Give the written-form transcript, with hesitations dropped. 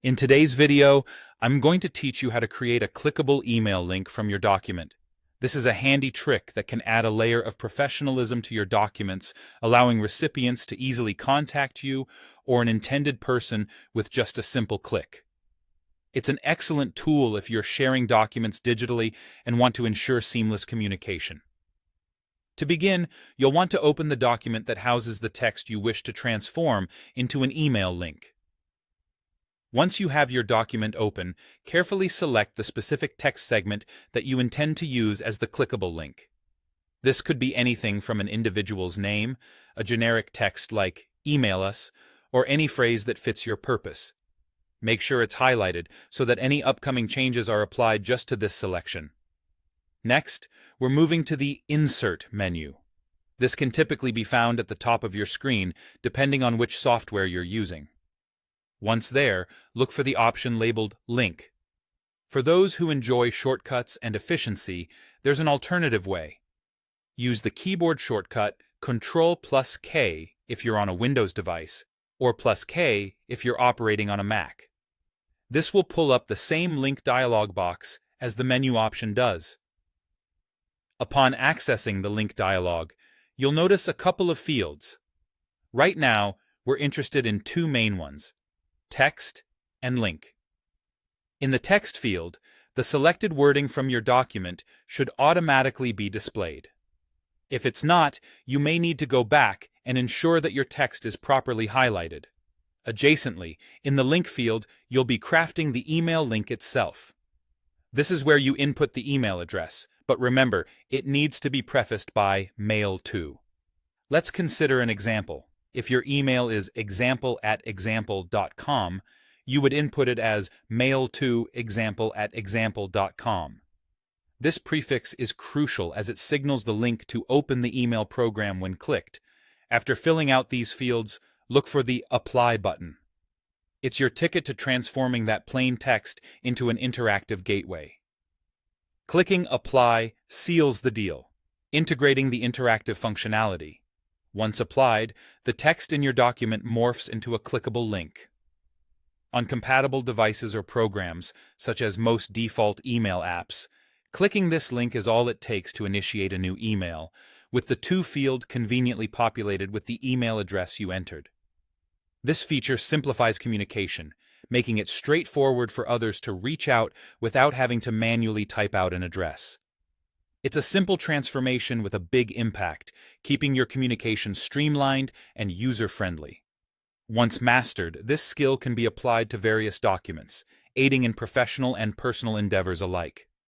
In today's video, I'm going to teach you how to create a clickable email link from your document. This is a handy trick that can add a layer of professionalism to your documents, allowing recipients to easily contact you or an intended person with just a simple click. It's an excellent tool if you're sharing documents digitally and want to ensure seamless communication. To begin, you'll want to open the document that houses the text you wish to transform into an email link. Once you have your document open, carefully select the specific text segment that you intend to use as the clickable link. This could be anything from an individual's name, a generic text like "email us," or any phrase that fits your purpose. Make sure it's highlighted so that any upcoming changes are applied just to this selection. Next, we're moving to the Insert menu. This can typically be found at the top of your screen, depending on which software you're using. Once there, look for the option labeled Link. For those who enjoy shortcuts and efficiency, there's an alternative way. Use the keyboard shortcut Ctrl+K if you're on a Windows device, or +K if you're operating on a Mac. This will pull up the same link dialog box as the menu option does. Upon accessing the link dialog, you'll notice a couple of fields. Right now, we're interested in two main ones: text and link. In the text field, the selected wording from your document should automatically be displayed. If it's not, you may need to go back and ensure that your text is properly highlighted. Adjacently, in the link field, you'll be crafting the email link itself. This is where you input the email address, but remember, it needs to be prefaced by "mail to." Let's consider an example. If your email is example@example.com, you would input it as "mail to example@example.com." This prefix is crucial as it signals the link to open the email program when clicked. After filling out these fields, look for the Apply button. It's your ticket to transforming that plain text into an interactive gateway. Clicking Apply seals the deal, integrating the interactive functionality. Once applied, the text in your document morphs into a clickable link. On compatible devices or programs, such as most default email apps, clicking this link is all it takes to initiate a new email, with the to field conveniently populated with the email address you entered. This feature simplifies communication, making it straightforward for others to reach out without having to manually type out an address. It's a simple transformation with a big impact, keeping your communication streamlined and user-friendly. Once mastered, this skill can be applied to various documents, aiding in professional and personal endeavors alike.